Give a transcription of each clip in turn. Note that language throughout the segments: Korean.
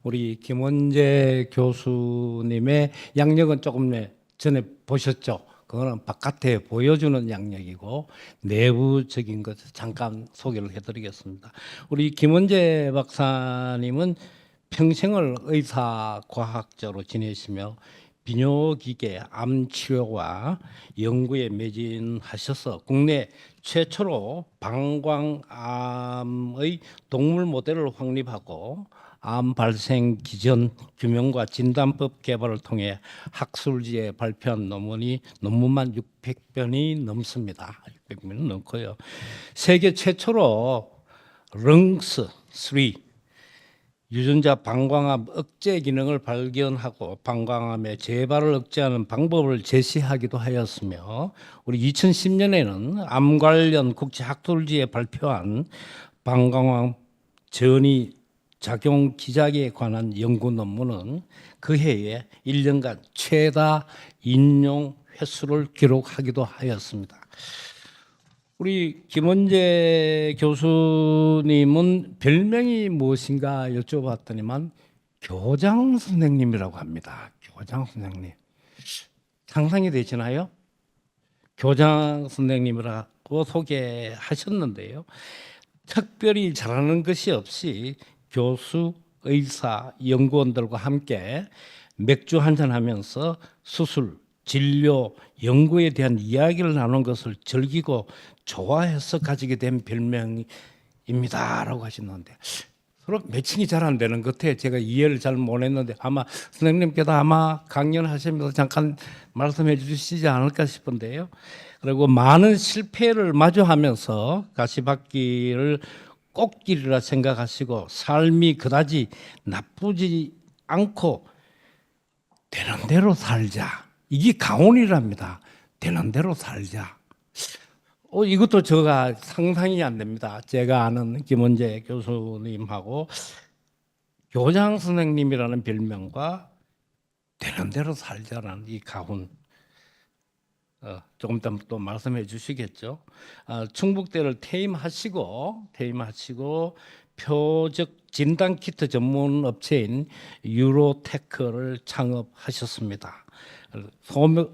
우리 김원재 교수님의 양력은 조금 전에 보셨죠? 그거는 바깥에 보여주는 양력이고 내부적인 것을 잠깐 소개를 해드리겠습니다. 우리 김원재 박사님은 평생을 의사 과학자로 지내시며 비뇨기계 암 치료와 연구에 매진하셔서 국내 최초로 방광암의 동물 모델을 확립하고 암 발생 기전 규명과 진단법 개발을 통해 학술지에 발표한 논문만 600편이 넘습니다. 600편이 넘고요. 세계 최초로 렁스 3 유전자 방광암 억제 기능을 발견하고 방광암의 재발을 억제하는 방법을 제시하기도 하였으며, 우리 2010년에는 암 관련 국제 학술지에 발표한 방광암 전이 작용 기작에 관한 연구 논문은 그 해에 1년간 최다 인용 횟수를 기록하기도 하였습니다. 우리 김원재 교수님은 별명이 무엇인가 여쭤봤더니만 교장 선생님이라고 합니다. 교장 선생님. 상상이 되시나요? 교장 선생님이라고 소개하셨는데요. 특별히 잘하는 것이 없이 교수, 의사, 연구원들과 함께 맥주 한잔하면서 수술, 진료, 연구에 대한 이야기를 나눈 것을 즐기고 좋아해서 가지게 된 별명입니다라고 하셨는데, 서로 매칭이 잘 안 되는 것 같아요. 제가 이해를 잘 못했는데 아마 선생님께서 아마 강연하시면서 잠깐 말씀해 주시지 않을까 싶은데요. 그리고 많은 실패를 마주하면서 가시밭길을 꽃길이라 생각하시고 삶이 그다지 나쁘지 않고 되는 대로 살자. 이게 가온이랍니다. 되는 대로 살자. 이것도 제가 상상이 안 됩니다. 제가 아는 김원재 교수님하고 교장 선생님이라는 별명과 되는 대로 살자라는 이 가훈. 조금 더 또 말씀해 주시겠죠. 충북대를 퇴임하시고 표적 진단 키트 전문 업체인 유로테크를 창업하셨습니다.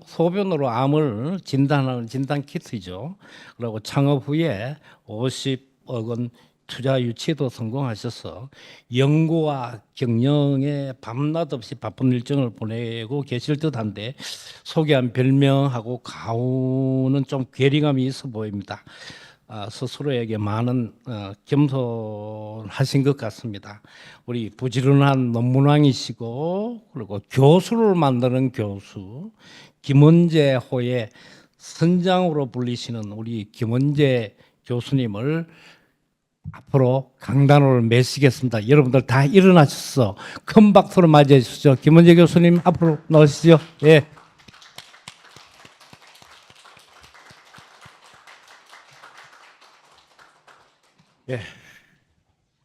소변으로 암을 진단하는 진단 키트죠. 그리고 창업 후에 50억 원 투자 유치도 성공하셔서 연구와 경영에 밤낮 없이 바쁜 일정을 보내고 계실 듯한데, 소개한 별명하고 가훈은 좀 괴리감이 있어 보입니다. 스스로에게 많은 겸손하신 것 같습니다. 우리 부지런한 논문왕이시고 그리고 교수를 만드는 교수, 김원재 호의 선장으로 불리시는 우리 김원재 교수님을 앞으로 강단으로 메시겠습니다. 여러분들 다 일어나셔서 큰 박수로 맞이해 주시죠. 김원재 교수님 앞으로 나오시죠. 예. 예.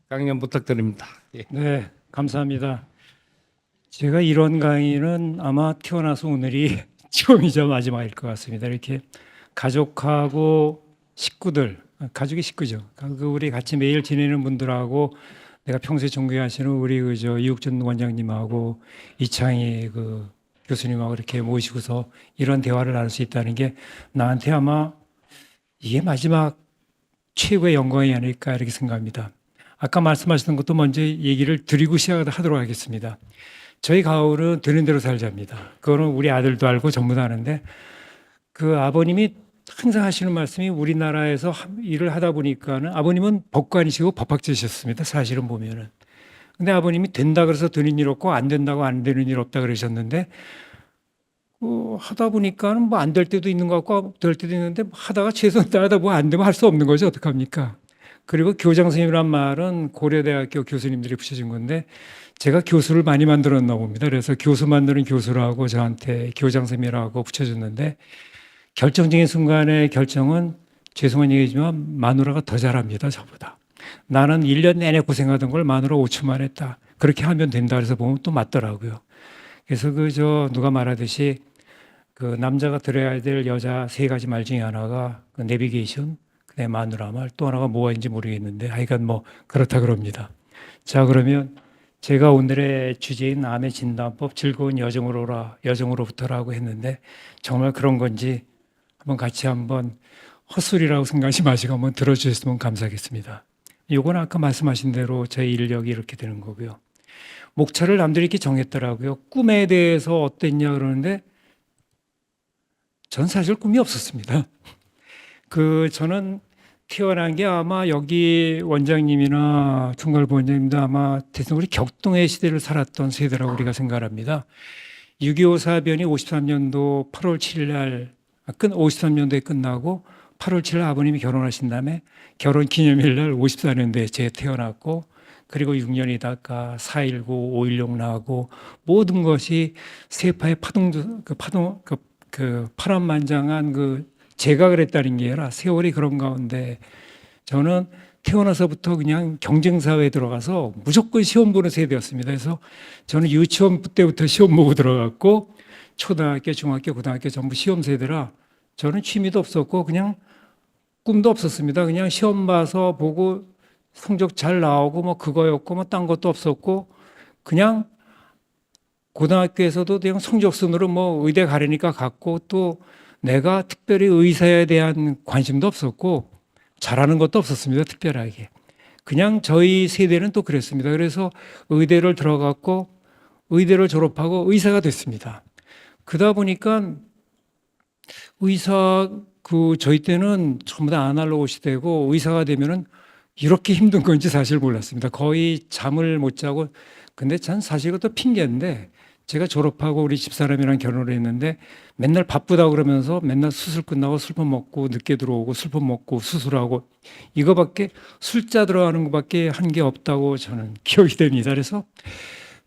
강연 부탁드립니다. 예. 네, 감사합니다. 제가 이런 강의는 아마 태어나서 오늘이 처음이자 마지막일 것 같습니다. 이렇게 가족하고 식구들, 가족이 식구죠. 우리 같이 매일 지내는 분들하고 내가 평소에 존경하시는 우리 이욱준 원장님하고 이창희 교수님하고 이렇게 모시고서 이런 대화를 나눌 수 있다는 게 나한테 아마 이게 마지막 최고의 영광이 아닐까 이렇게 생각합니다. 아까 말씀하셨던 것도 먼저 얘기를 드리고 시작하도록 하겠습니다. 저희 가을은 되는 대로 살자입니다. 그거는 우리 아들도 알고 전부 다 아는데, 그 아버님이 항상 하시는 말씀이, 우리나라에서 일을 하다 보니까는 아버님은 법관이시고 법학자셨습니다. 사실은 보면은. 근데 아버님이 된다 그래서 되는 일 없고 안 된다고 안 되는 일 없다 그러셨는데, 하다 보니까는 뭐 안 될 때도 있는 것 같고 될 때도 있는데, 하다가 최선을 다하다 뭐 안 되면 할 수 없는 거죠. 어떡합니까? 그리고 교장 선생님이란 말은 고려대학교 교수님들이 붙여준 건데, 제가 교수를 많이 만들었나 봅니다. 그래서 교수 만드는 교수라고 저한테 교장 선생님이라고 붙여줬는데, 결정적인 순간의 결정은 죄송한 얘기지만 마누라가 더 잘합니다. 저보다. 나는 1년 내내 고생하던 걸 마누라 5초만 했다. 그렇게 하면 된다 그래서 보면 또 맞더라고요. 그래서 누가 말하듯이 남자가 들어야 될 여자 3가지 말 중에 하나가 내비게이션, 그다음에 마누라 말, 또 하나가 뭐인지 모르겠는데 하여간 뭐 그렇다 그럽니다. 자, 그러면 제가 오늘의 주제인 암의 진단법 즐거운 여정으로부터라고 했는데 정말 그런 건지 한번 헛소리라고 생각하지 마시고 한번 들어주셨으면 감사하겠습니다. 요건 아까 말씀하신 대로 제 인력이 이렇게 되는 거고요. 목차를 남들이 이렇게 정했더라고요. 꿈에 대해서 어땠냐 그러는데 전 사실 꿈이 없었습니다. 저는 태어난 게 아마 여기 원장님이나 총괄부 원장님도 아마 대충 우리 격동의 시대를 살았던 세대라고 우리가 생각합니다. 6.25 사변이 53년도 8월 7일 날 53년도에 끝나고 8월 7일 아버님이 결혼하신 다음에 결혼 기념일 날 54년도에 제가 태어났고, 그리고 6년이다가 4.19, 5.16 나고 모든 것이 세파의 파란만장한 제가 그랬다는 게 아니라 세월이 그런 가운데 저는 태어나서부터 그냥 경쟁사회에 들어가서 무조건 시험 보는 세대였습니다. 그래서 저는 유치원 때부터 시험 보고 들어갔고 초등학교, 중학교, 고등학교 전부 시험 세대라 저는 취미도 없었고 그냥 꿈도 없었습니다. 그냥 시험 봐서 보고 성적 잘 나오고 뭐 그거였고 뭐 딴 것도 없었고 그냥 고등학교에서도 그냥 성적순으로 뭐 의대 가려니까 갔고 또 내가 특별히 의사에 대한 관심도 없었고 잘하는 것도 없었습니다. 특별하게. 그냥 저희 세대는 또 그랬습니다. 그래서 의대를 들어갔고 의대를 졸업하고 의사가 됐습니다. 그러다 보니까 저희 때는 전부 다 아날로그 시대고 의사가 되면은 이렇게 힘든 건지 사실 몰랐습니다. 거의 잠을 못 자고. 근데 전 사실 그것도 핑계인데 제가 졸업하고 우리 집사람이랑 결혼을 했는데 맨날 바쁘다고 그러면서 맨날 수술 끝나고 술밥 먹고 늦게 들어오고 술밥 먹고 수술하고 이거밖에 술자 들어가는 것밖에 한 게 없다고 저는 기억이 됩니다. 그래서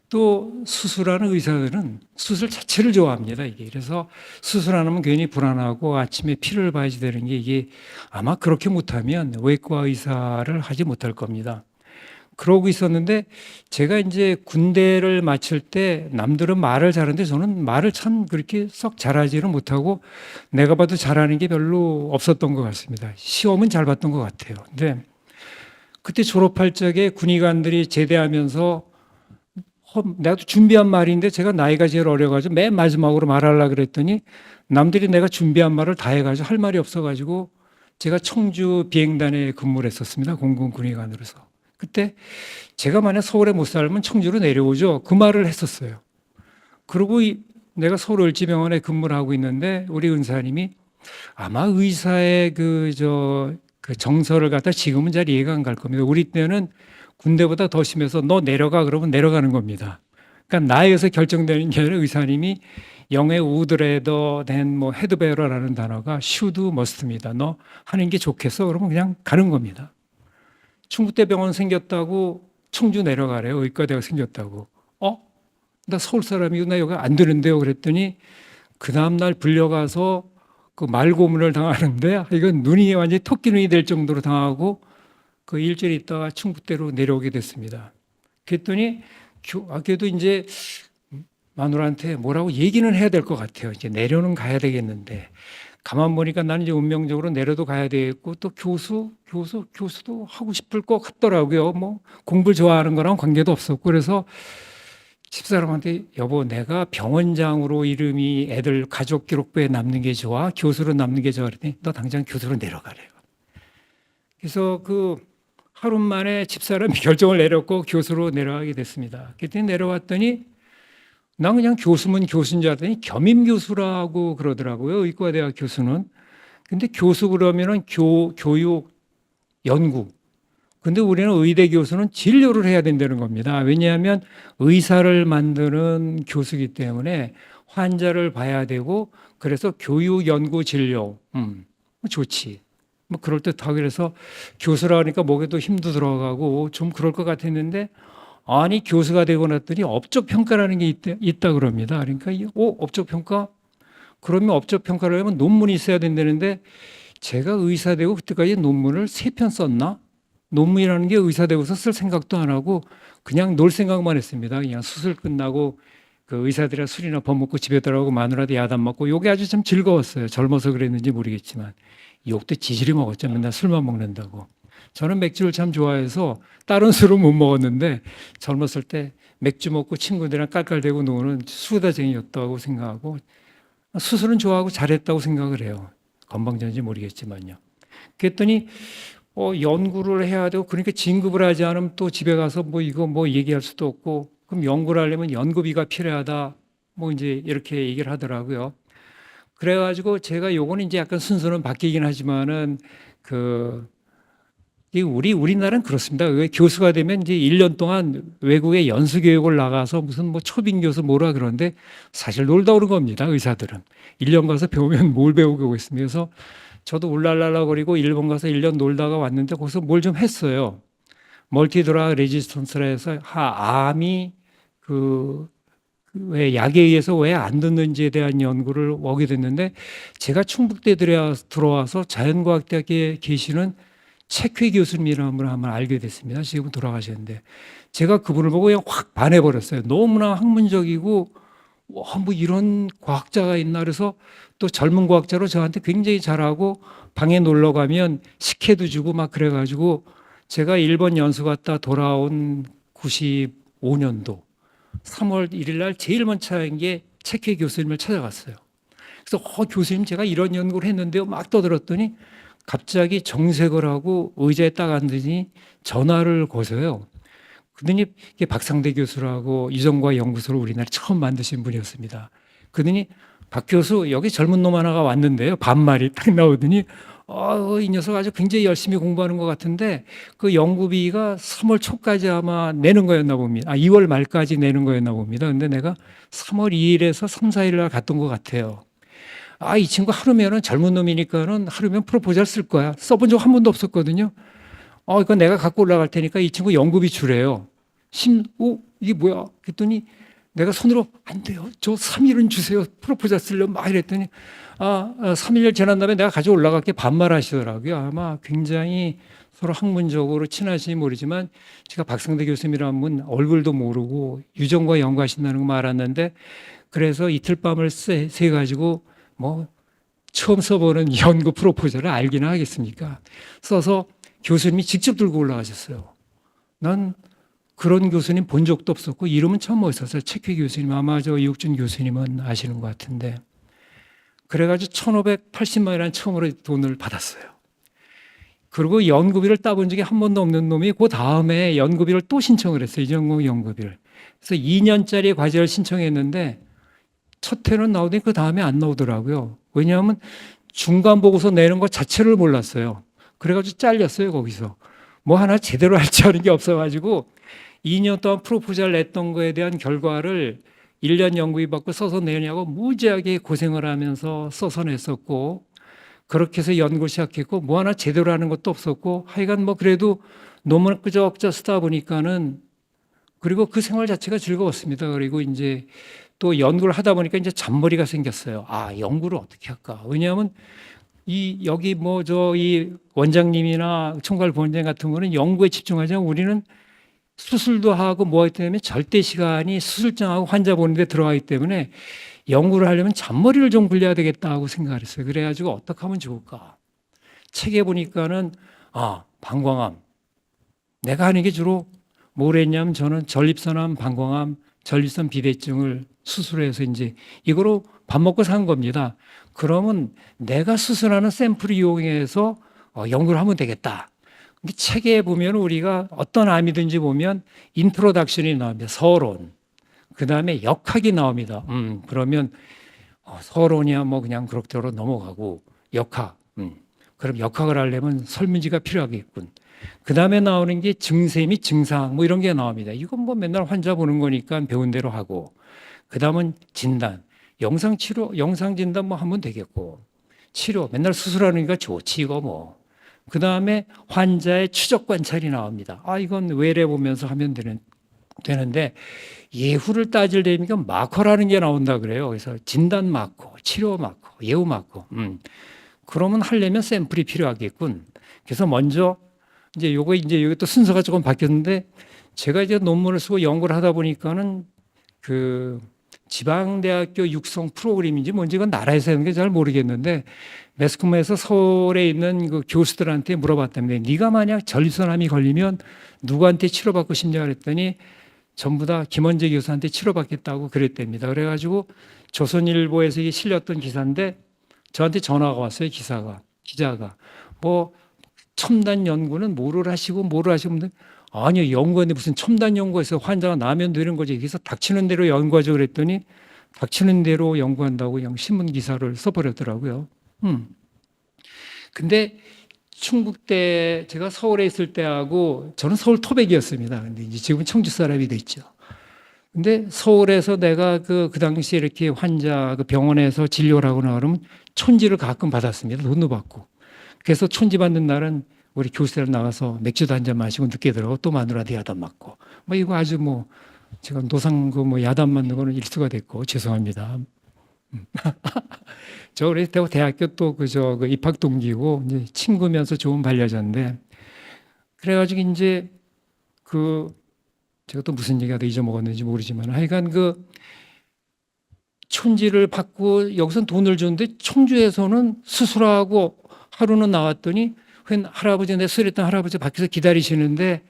또 수술하는 의사들은 수술 자체를 좋아합니다. 그래서 수술 안 하면 괜히 불안하고 아침에 피를 봐야지 되는 게 이게 아마 그렇게 못하면 외과 의사를 하지 못할 겁니다. 그러고 있었는데 제가 이제 군대를 마칠 때 남들은 말을 잘하는데 저는 말을 참 그렇게 썩 잘하지는 못하고 내가 봐도 잘하는 게 별로 없었던 것 같습니다. 시험은 잘 봤던 것 같아요. 근데 그때 졸업할 적에 군의관들이 제대하면서 내가 준비한 말인데 제가 나이가 제일 어려가지고 맨 마지막으로 말하려고 그랬더니 남들이 내가 준비한 말을 다 해가지고 할 말이 없어가지고 제가 청주 비행단에 근무를 했었습니다. 공군 군의관으로서. 그때 제가 만약 서울에 못 살면 청주로 내려오죠. 그 말을 했었어요. 그리고 내가 서울 을지병원에 근무를 하고 있는데 우리 은사님이 아마 의사의 그 정서를 갖다 지금은 잘 이해가 안 갈 겁니다. 우리 때는 군대보다 더 심해서 너 내려가 그러면 내려가는 겁니다. 그러니까 나에서 결정되는 게 아니라 의사님이 영의 우드레더 된 헤드베러라는 단어가 슈드 머스트입니다. 너 하는 게 좋겠어? 그러면 그냥 가는 겁니다. 충북대병원 생겼다고 청주 내려가래요. 의과대가 생겼다고. 나 서울 사람이고 나 여기 안 되는데요. 그랬더니 그 다음날 불려가서 그 말고문을 당하는데 이건 눈이 완전히 토끼 눈이 될 정도로 당하고 그 일주일 있다가 충북대로 내려오게 됐습니다. 그랬더니 그래도 이제 마누라한테 뭐라고 얘기는 해야 될 것 같아요. 이제 내려는 가야 되겠는데 가만 보니까 나는 이제 운명적으로 내려도 가야 되겠고 또 교수도 하고 싶을 것 같더라고요. 뭐 공부를 좋아하는 거랑 관계도 없었고 그래서 집사람한테 여보 내가 병원장으로 이름이 애들 가족 기록부에 남는 게 좋아? 교수로 남는 게 좋아? 그랬더니 너 당장 교수로 내려가래요. 그래서 하루 만에 집사람이 결정을 내렸고 교수로 내려가게 됐습니다. 그때 내려왔더니 난 그냥 교수면 교수인 줄 알았더니 겸임교수라고 그러더라고요. 의과대학 교수는. 근데 교수 그러면은 교육, 연구. 근데 우리는 의대 교수는 진료를 해야 된다는 겁니다. 왜냐하면 의사를 만드는 교수이기 때문에 환자를 봐야 되고 그래서 교육, 연구, 진료. 좋지. 뭐 그럴 듯하고 그래서 교수라 하니까 목에도 힘도 들어가고 좀 그럴 것 같았는데 아니 교수가 되고 났더니 업적평가라는 게 있다 그럽니다. 그러니까 업적평가? 그러면 업적평가를 하면 논문이 있어야 된다는데 제가 의사 되고 그때까지 논문을 3편 썼나? 논문이라는 게 의사 되고서 쓸 생각도 안 하고 그냥 놀 생각만 했습니다. 그냥 수술 끝나고 그 의사들이랑 술이나 밥 먹고 집에 들어가고 마누라한테 야단 맞고 요게 아주 참 즐거웠어요. 젊어서 그랬는지 모르겠지만 욕도 지질이 먹었죠. 맨날 술만 먹는다고. 저는 맥주를 참 좋아해서 다른 술은 못 먹었는데 젊었을 때 맥주 먹고 친구들이랑 깔깔대고 노는 수다쟁이였다고 생각하고 수술은 좋아하고 잘했다고 생각을 해요. 건방졌는지 모르겠지만요. 그랬더니 연구를 해야 되고 그러니까 진급을 하지 않으면 또 집에 가서 뭐 이거 뭐 얘기할 수도 없고 그럼 연구를 하려면 연구비가 필요하다 뭐 이제 이렇게 얘기를 하더라고요. 그래가지고 제가 요거는 이제 약간 순서는 바뀌긴 하지만은 우리나라는 그렇습니다. 왜 교수가 되면 이제 1년 동안 외국에 연수 교육을 나가서 무슨 뭐 초빙 교수 뭐라 그러는데 사실 놀다 오는 겁니다. 의사들은 1년 가서 배우면 뭘 배우고 오겠습니까? 그래서 저도 울랄랄라 거리고 일본 가서 1년 놀다가 왔는데 거기서 뭘 좀 했어요. 멀티드라그 레지스턴스라 해서 암이 왜 약에 의해서 왜 안 듣는지에 대한 연구를 오게 됐는데 제가 충북대 들어와서 자연과학대학에 계시는 책회 교수님이라는 분을 한번 알게 됐습니다. 지금 돌아가셨는데 제가 그분을 보고 그냥 확 반해버렸어요. 너무나 학문적이고 와, 뭐 이런 과학자가 있나 그래서 또 젊은 과학자로 저한테 굉장히 잘하고 방에 놀러 가면 식혜도 주고 막 그래가지고 제가 일본 연수 갔다 돌아온 95년도 3월 1일 날 제일 먼저 한 게 책회 교수님을 찾아갔어요. 그래서 교수님 제가 이런 연구를 했는데요. 막 떠들었더니 갑자기 정색을 하고 의자에 딱 앉으니 전화를 거서요. 그러더니 이게 박상대 교수라고 유전과 연구소를 우리나라에 처음 만드신 분이었습니다. 그러더니 박 교수 여기 젊은 놈 하나가 왔는데요. 반말이 딱 나오더니 이 녀석 아주 굉장히 열심히 공부하는 것 같은데 그 연구비가 3월 초까지 아마 내는 거였나 봅니다. 2월 말까지 내는 거였나 봅니다. 근데 내가 3월 2일에서 3, 4일 날 갔던 것 같아요. 이 친구 하루면은 젊은 놈이니까는 하루면 프로포절 쓸 거야. 써본 적 한 번도 없었거든요. 이거 내가 갖고 올라갈 테니까 이 친구 연구비 주래요. 이게 뭐야? 그랬더니 내가 손으로 안 돼요. 저 3일은 주세요. 프로포절 쓰려면 막 이랬더니 3일 지난 다음에 내가 가져 올라갈게 반말하시더라고요. 아마 굉장히 서로 학문적으로 친하신지 모르지만 제가 박상대 교수님이라는 분 얼굴도 모르고 유전과 연구하신다는 거 알았는데 그래서 이틀 밤을 새 가지고 뭐 처음 써보는 연구 프로포절을 알기는 하겠습니까? 써서 교수님이 직접 들고 올라가셨어요. 난 그런 교수님 본 적도 없었고 이름은 처음 있었어요. 책회 교수님 아마 저 이욱준 교수님은 아시는 것 같은데 그래가지고 1,580만 원이라는 처음으로 돈을 받았어요. 그리고 연구비를 따본 적이 한 번도 없는 놈이 그 다음에 연구비를 또 신청을 했어요. 이전공 연구비를. 그래서 2년짜리 과제를 신청했는데 첫 해는 나오더니 그 다음에 안 나오더라고요. 왜냐하면 중간 보고서 내는 것 자체를 몰랐어요. 그래가지고 잘렸어요. 거기서. 뭐 하나 제대로 할 줄 아는 게 없어가지고 2년 동안 프로포절 냈던 거에 대한 결과를 1년 연구비 받고 써서 내냐고 무지하게 고생을 하면서 써서 냈었고 그렇게 해서 연구를 시작했고 뭐 하나 제대로 하는 것도 없었고 하여간 뭐 그래도 논문을 끄적끄적 쓰다 보니까는 그리고 그 생활 자체가 즐거웠습니다. 그리고 이제 또 연구를 하다 보니까 이제 잔머리가 생겼어요. 연구를 어떻게 할까? 왜냐하면 여기 이 원장님이나 총괄 부원장 같은 거는 연구에 집중하자면 우리는 수술도 하고 뭐 하기 때문에 절대 시간이 수술장하고 환자 보는 데 들어가기 때문에 연구를 하려면 잔머리를 좀 굴려야 되겠다 고 생각을 했어요. 그래가지고 어떻게 하면 좋을까? 책에 보니까는 방광암. 내가 하는 게 주로 뭘 했냐면 저는 전립선암, 방광암, 전립선 비대증을 수술해서 이제 이거로 밥 먹고 산 겁니다. 그러면 내가 수술하는 샘플을 이용해서 연구를 하면 되겠다. 책에 보면 우리가 어떤 암이든지 보면 인트로덕션이 나옵니다. 서론. 그 다음에 역학이 나옵니다. 그러면 서론이야 뭐 그냥 그럭저럭 넘어가고 역학. 그럼 역학을 하려면 설문지가 필요하겠군. 그 다음에 나오는 게 증세 및 증상 뭐 이런 게 나옵니다. 이건 뭐 맨날 환자 보는 거니까 배운 대로 하고. 그 다음은 진단. 영상치료, 영상진단 뭐 하면 되겠고. 치료. 맨날 수술하니까 좋지 이거 뭐. 그 다음에 환자의 추적 관찰이 나옵니다. 이건 외래 보면서 하면 되는데 예후를 따지려면 마커라는 게 나온다 그래요. 그래서 진단 마커, 치료 마커, 예후 마커. 그러면 하려면 샘플이 필요하겠군. 그래서 먼저 이제 여기 또 순서가 조금 바뀌었는데 제가 이제 논문을 쓰고 연구를 하다 보니까는 그 지방대학교 육성 프로그램인지 뭔지 이건 나라에서 하는 게 잘 모르겠는데 매스컴에서 서울에 있는 그 교수들한테 물어봤답니다. 네가 만약 전립선암이 걸리면 누구한테 치료받고 싶냐 그랬더니 전부 다 김원재 교수한테 치료받겠다고 그랬답니다. 그래가지고 조선일보에서 이게 실렸던 기사인데 저한테 전화가 왔어요. 기자가 뭐 첨단 연구는 뭐를 하시고 근데 아니요, 연구하는데 무슨 첨단 연구에서 환자가 나면 되는 거지. 그래서 닥치는 대로 연구하죠 그랬더니 닥치는 대로 연구한다고 그냥 신문 기사를 써버렸더라고요. 근데 충북대 제가 서울에 있을 때하고 저는 서울 토백이었습니다. 근데 이제 지금 청주 사람이 됐죠. 근데 서울에서 내가 그 당시에 이렇게 환자 그 병원에서 진료를 하거나 그러면 촌지를 가끔 받았습니다. 돈도 받고. 그래서 촌지 받는 날은 우리 교수들 나가서 맥주도 한잔 마시고 늦게 들어가고 또 마누라한테 야단 맞고. 뭐 이거 아주 뭐 제가 노상 그 뭐 야단 맞는 거는 일수가 됐고 죄송합니다. 저 그래서 대학교 또 그저 그 입학 동기고 이제 친구면서 좋은 반려자인데 그래가지고 이제 그 제가 또 무슨 얘기하다 잊어먹었는지 모르지만 하여간 그 촌지를 받고 여기서 돈을 주는데 청주에서는 수술하고 하루는 나왔더니 할아버지 내 술했던 할아버지 밖에서 기다리시는데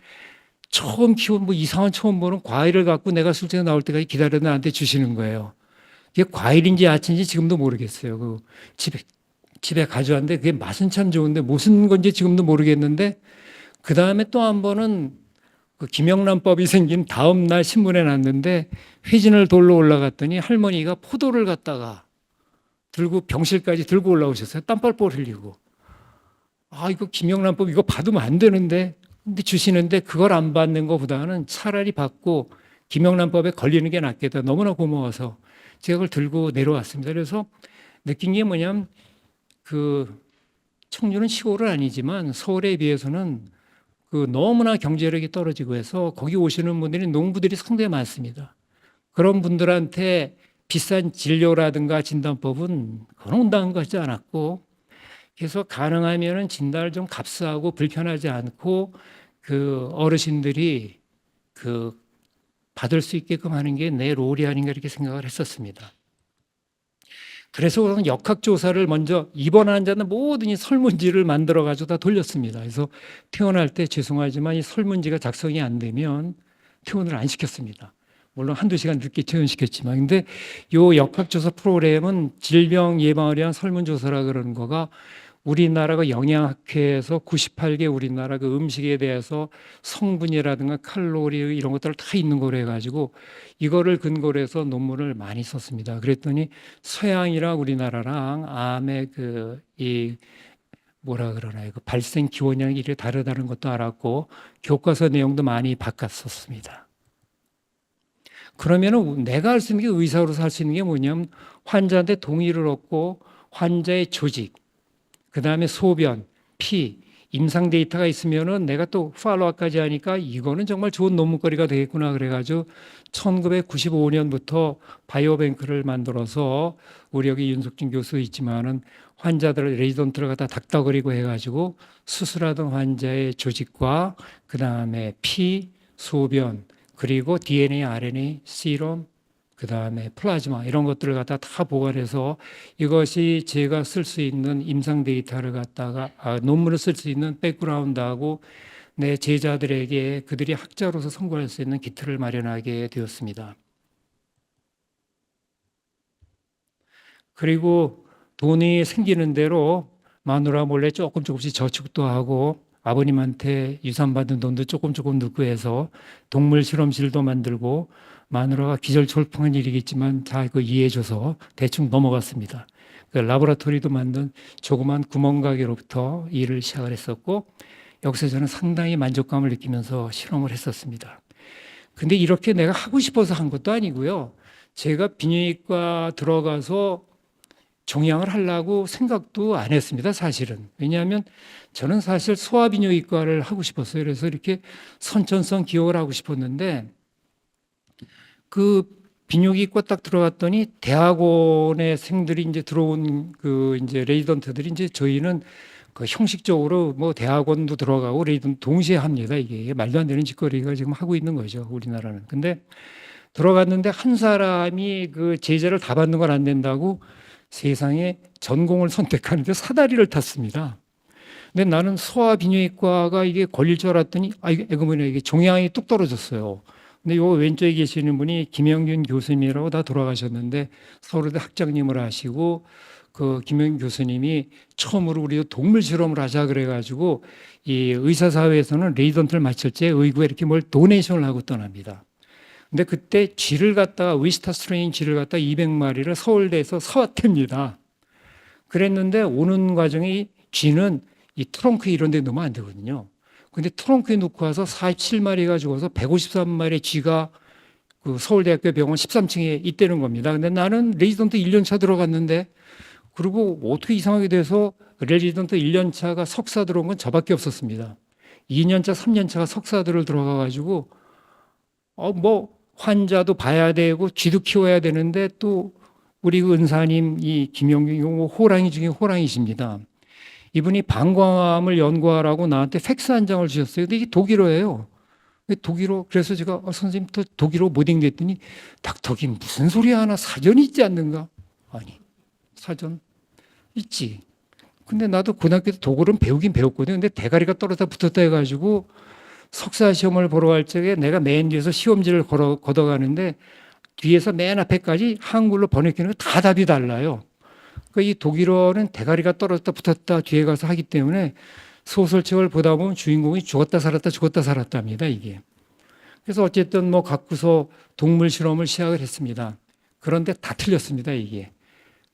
처음 키운 뭐 이상한 처음 보는 과일을 갖고 내가 술집에 나올 때까지 기다려서 나한테 주시는 거예요. 이게 과일인지 야채인지 지금도 모르겠어요. 그 집에 가져왔는데 그게 맛은 참 좋은데 무슨 건지 지금도 모르겠는데 그 다음에 또 한 번은 그 김영란법이 생긴 다음 날 신문에 났는데 회진을 돌러 올라갔더니 할머니가 포도를 갖다가 들고 병실까지 들고 올라오셨어요. 땀빨뻘 흘리고. 아, 이거 김영란법 이거 받으면 안 되는데. 근데 주시는데 그걸 안 받는 것보다는 차라리 받고 김영란법에 걸리는 게 낫겠다. 너무나 고마워서 제가 그걸 들고 내려왔습니다. 그래서 느낀 게 뭐냐면 그 청주는 시골은 아니지만 서울에 비해서는 그 너무나 경제력이 떨어지고 해서 거기 오시는 분들이 농부들이 상당히 많습니다. 그런 분들한테 비싼 진료라든가 진단법은 그런 온당한 것 같지 않았고 그래서 가능하면은 진단을 좀 값싸고 불편하지 않고 그 어르신들이 그 받을 수 있게끔 하는 게 내 롤이 아닌가 이렇게 생각을 했었습니다. 그래서 우선 역학조사를 먼저 입원 환자는 모든 이 설문지를 만들어 가지고 다 돌렸습니다. 그래서 퇴원할 때 죄송하지만 이 설문지가 작성이 안 되면 퇴원을 안 시켰습니다. 물론 한두 시간 늦게 퇴원시켰지만 근데 요 역학조사 프로그램은 질병 예방을 위한 설문조사라 그러는 거가 우리나라가 영양학회에서 98개 우리나라 그 음식에 대해서 성분이라든가 칼로리 이런 것들 다 있는 거로 해가지고 이거를 근거로 해서 논문을 많이 썼습니다. 그랬더니 서양이랑 우리나라랑 암의 이 뭐라 그러나요? 그 발생 기원량이 이렇게 다르다는 것도 알았고 교과서 내용도 많이 바꿨었습니다. 그러면은 내가 할 수 있는 게 의사로서 할 수 있는 게 뭐냐면 환자한테 동의를 얻고 환자의 조직 그 다음에 소변, 피, 임상 데이터가 있으면은 내가 또 팔로우업까지 하니까 이거는 정말 좋은 논문거리가 되겠구나 그래가지고 1995년부터 바이오뱅크를 만들어서 우리 여기 윤석준 교수 있지만은 환자들을 레지던트를 갖다 닥터거리고 해가지고 수술하던 환자의 조직과 그 다음에 피, 소변 그리고 DNA, RNA, 시럼 그 다음에 플라즈마 이런 것들을 갖다 다 보관해서 이것이 제가 쓸 수 있는 임상 데이터를 갖다가 논문을 쓸 수 있는 백그라운드하고 내 제자들에게 그들이 학자로서 선고할 수 있는 기틀을 마련하게 되었습니다. 그리고 돈이 생기는 대로 마누라 몰래 조금씩 저축도 하고 아버님한테 유산받은 돈도 조금 넣고 해서 동물 실험실도 만들고 마누라가 기절초풍한 일이겠지만 다 그 이해해줘서 대충 넘어갔습니다. 그 라보라토리도 만든 조그만 구멍가게로부터 일을 시작을 했었고 여기서 저는 상당히 만족감을 느끼면서 실험을 했었습니다. 근데 이렇게 내가 하고 싶어서 한 것도 아니고요. 제가 비뇨기과 들어가서 종양을 하려고 생각도 안 했습니다. 사실은. 왜냐하면 저는 사실 소아비뇨기과를 하고 싶었어요. 그래서 이렇게 선천성 기억을 하고 싶었는데 그 비뇨기과 딱 들어갔더니 대학원의 생들이 이제 들어온 그 이제 레지던트들이 이제 저희는 그 형식적으로 뭐 대학원도 들어가고 레지던트 동시에 합니다. 이게 말도 안 되는 짓거리가 지금 하고 있는 거죠. 우리나라는. 근데 들어갔는데 한 사람이 그 제자를 다 받는 건 안 된다고 세상에 전공을 선택하는데 사다리를 탔습니다. 근데 나는 소아비뇨기과가 이게 걸릴 줄 알았더니 이게 종양이 뚝 떨어졌어요. 근데 요 왼쪽에 계시는 분이 김영균 교수님이라고 다 돌아가셨는데 서울대 학장님을 하시고 그 김영균 교수님이 처음으로 우리 동물 실험을 하자 그래가지고 이 의사사회에서는 레지던트를 마칠 때 의구에 이렇게 뭘 도네이션을 하고 떠납니다. 근데 그때 쥐를 갖다가 위스타 스트레인 쥐를 갖다가 200마리를 서울대에서 사왔답니다. 그랬는데 오는 과정에 쥐는 이 트렁크에 이런 데 넣으면 안 되거든요. 근데 트렁크에 놓고 와서 47마리가 죽어서 153마리 쥐가 그 서울대학교 병원 13층에 있다는 겁니다. 근데 나는 레지던트 1년차 들어갔는데 그리고 어떻게 이상하게 돼서 레지던트 1년차가 석사 들어온 건 저밖에 없었습니다. 2년차, 3년차가 석사들을 들어가 가지고 뭐 환자도 봐야 되고 쥐도 키워야 되는데 또 우리 그 은사님 이 김영균 호랑이 중에 호랑이십니다. 이분이 방광암을 연구하라고 나한테 팩스 한 장을 주셨어요. 근데 이게 독일어예요. 독일어 그래서 제가 선생님 또 독일어 못 읽겠더니 닥터긴 무슨 소리 하나 사전이 있지 않는가? 아니 사전 있지. 근데 나도 고등학교 때 독일은 배우긴 배웠거든요. 근데 대가리가 떨어져 붙었다 해가지고 석사 시험을 보러 갈 적에 내가 맨 뒤에서 시험지를 걷어가는데 뒤에서 맨 앞에까지 한글로 번역해놓은 다 답이 달라요. 그러니까 이 독일어는 대가리가 떨어졌다 붙었다 뒤에 가서 하기 때문에 소설책을 보다 보면 주인공이 죽었다 살았답니다, 이게. 그래서 어쨌든 뭐 갖고서 동물 실험을 시작을 했습니다. 그런데 다 틀렸습니다, 이게.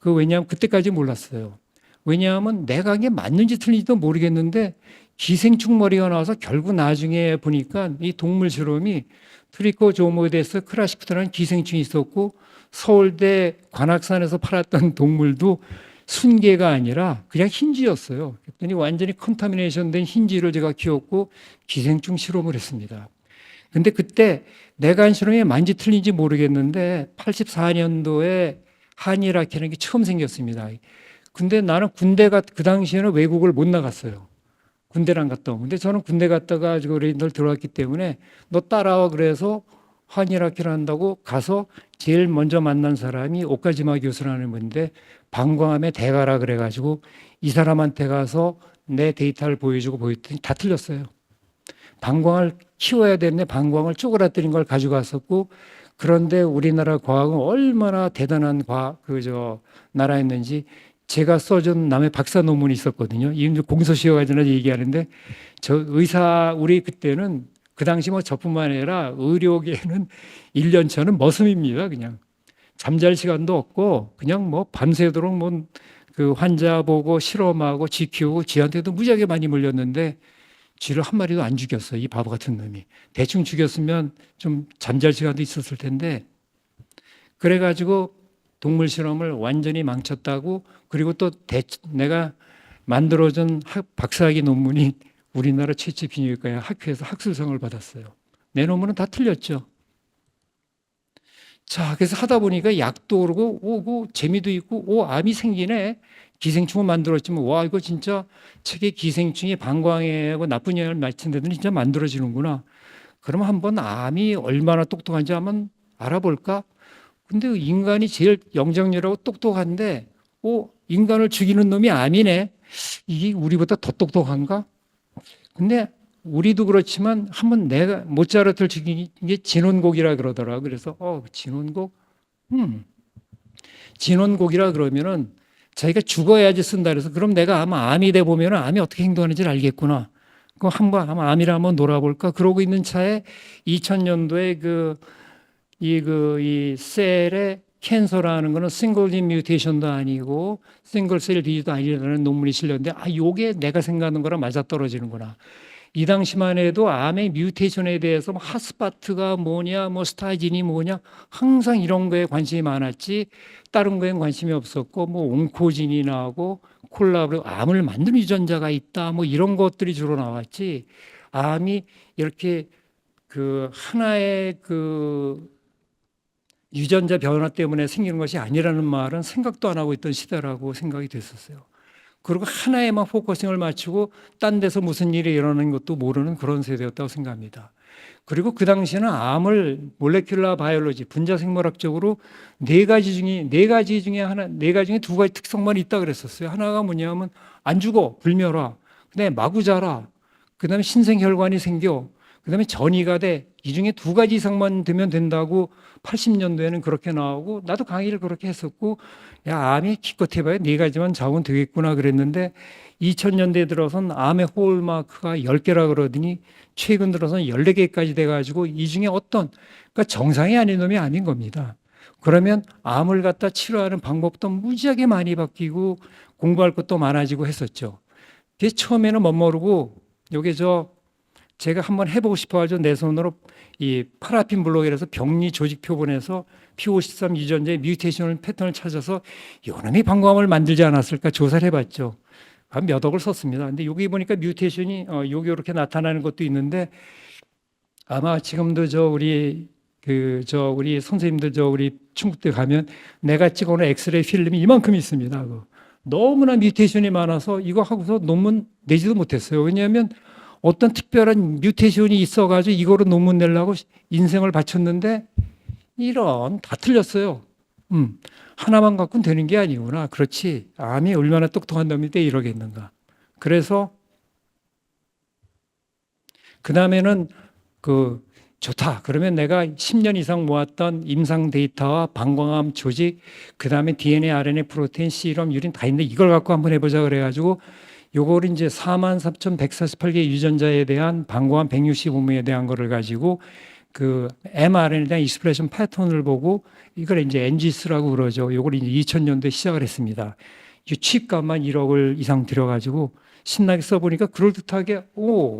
왜냐하면 그때까지 몰랐어요. 왜냐하면 내가 한 게 맞는지 틀린지도 모르겠는데 기생충 머리가 나와서 결국 나중에 보니까 이 동물 실험이 트리코조모데스 크라시프트라는 기생충이 있었고 서울대 관악산에서 팔았던 동물도 순개가 아니라 그냥 흰쥐였어요. 그랬더니 완전히 컨타미네이션 된 흰쥐를 제가 키웠고 기생충 실험을 했습니다. 근데 그때 내가 한 실험이 맞는지 틀린지 모르겠는데 84년도에 한일학회라는 게 처음 생겼습니다. 근데 나는 군대가 그 당시에는 외국을 못 나갔어요. 군대를 안 갔다 오고. 근데 저는 군대 갔다가 레이더 들어왔기 때문에 너 따라와 그래서 한일학회를 한다고 가서 제일 먼저 만난 사람이 오카지마 교수라는 분인데 방광암의 대가라 그래가지고 이 사람한테 가서 내 데이터를 보여주고 보였더니 다 틀렸어요. 방광을 키워야 되는데 방광을 쪼그라뜨린 걸 가져갔었고 그런데 우리나라 과학은 얼마나 대단한 나라였는지 제가 써준 남의 박사 논문이 있었거든요. 이건 공소시효가 얘기하는데 우리 그때는 그 당시 뭐 저뿐만 아니라 의료계는 1년차는 머슴입니다. 그냥 잠잘 시간도 없고 그냥 뭐 밤새도록 뭐 그 환자 보고 실험하고 쥐 키우고 쥐한테도 무지하게 많이 물렸는데 쥐를 한 마리도 안 죽였어요. 이 바보 같은 놈이. 대충 죽였으면 좀 잠잘 시간도 있었을 텐데 그래가지고 동물 실험을 완전히 망쳤다고 그리고 또 내가 만들어준 박사학위 논문이 우리나라 최초 비뇨기과 학회에서 학술상을 받았어요. 내 논문은 다 틀렸죠. 자, 그래서 하다 보니까 약도 오르고 재미도 있고 암이 생기네. 기생충을 만들었지만 와 이거 진짜 책에 기생충이 방광에하고 나쁜 영향을 미친 데는 진짜 만들어지는구나. 그러면 한번 암이 얼마나 똑똑한지 한번 알아볼까? 근데 인간이 제일 영장류라고 똑똑한데 인간을 죽이는 놈이 암이네. 이게 우리보다 더 똑똑한가? 근데 우리도 그렇지만 한번 내가 모차르트를 죽인 게 진원곡이라 그러더라고. 그래서 진원곡? 진원곡이라 그러면은 자기가 죽어야지 쓴다 그래서 그럼 내가 아마 암이 돼 보면은 암이 어떻게 행동하는지를 알겠구나. 그럼 한번 아마 암이라 한번 놀아볼까? 그러고 있는 차에 2000년도에 이 셀의 캔서라는 거는 싱글진 뮤테이션도 아니고 싱글셀 디지도 아니라는 논문이 실렸는데 요게 내가 생각하는 거랑 맞아떨어지는구나. 이 당시만 해도 암의 뮤테이션에 대해서 뭐 핫스파트가 뭐냐, 뭐 스타진이 뭐냐, 항상 이런 거에 관심이 많았지 다른 거엔 관심이 없었고 뭐 옹코진이 나오고 콜라보 암을 만드는 유전자가 있다 뭐 이런 것들이 주로 나왔지 암이 이렇게 하나의 유전자 변화 때문에 생기는 것이 아니라는 말은 생각도 안 하고 있던 시대라고 생각이 됐었어요. 그리고 하나에만 포커싱을 맞추고 딴 데서 무슨 일이 일어나는 것도 모르는 그런 세대였다고 생각합니다. 그리고 그 당시에는 암을 몰레큘러 바이올로지 분자생물학적으로 네 가지 중에 두 가지 특성만 있다 그랬었어요. 하나가 뭐냐면 안 죽어 불멸화, 그다음에 마구 자라, 그다음에 신생혈관이 생겨, 그다음에 전이가 돼. 이 중에 두 가지 이상만 되면 된다고 80년도에는 그렇게 나오고 나도 강의를 그렇게 했었고 야 암이 기껏 해봐야 네 가지만 잡으면 되겠구나 그랬는데 2000년대에 들어선 암의 홀마크가 10개라 그러더니 최근 들어서는 14개까지 돼가지고 이 중에 어떤 그러니까 정상이 아닌 놈이 아닌 겁니다. 그러면 암을 갖다 치료하는 방법도 무지하게 많이 바뀌고 공부할 것도 많아지고 했었죠. 그게 처음에는 못 모르고 요게 제가 한번 해보고 싶어가지고 내 손으로 이 파라핀 블록이라서 병리 조직 표본에서 P53 유전자의 뮤테이션 패턴을 찾아서 요놈이 방광암을 만들지 않았을까 조사를 해봤죠. 한 몇 억을 썼습니다. 근데 여기 보니까 뮤테이션이 여기 이렇게 나타나는 것도 있는데 아마 지금도 우리 우리 선생님들 우리 중국대 가면 내가 찍어놓은 엑스레이 필름이 이만큼 있습니다. 너무나 뮤테이션이 많아서 이거 하고서 논문 내지도 못했어요. 왜냐하면 어떤 특별한 뮤테이션이 있어가지고 이거로 논문 내려고 인생을 바쳤는데 이런 다 틀렸어요. 하나만 갖고는 되는 게 아니구나. 그렇지. 암이 얼마나 똑똑한 놈인데 이러겠는가. 그래서 그 다음에는 좋다. 그러면 내가 10년 이상 모았던 임상 데이터와 방광암 조직, 그 다음에 DNA, RNA, 프로테인, 시럼, 유린 다 있는데 이걸 갖고 한번 해보자 그래가지고 요걸 이제 43,148개 유전자에 대한 방광암 165명에 대한 거를 가지고 그 mRNA에 대한 익스프레션 패턴을 보고 이걸 이제 NGS라고 그러죠. 요걸 이제 2000년도에 시작을 했습니다. 이 취값만 1억을 이상 들여가지고 신나게 써보니까 그럴듯하게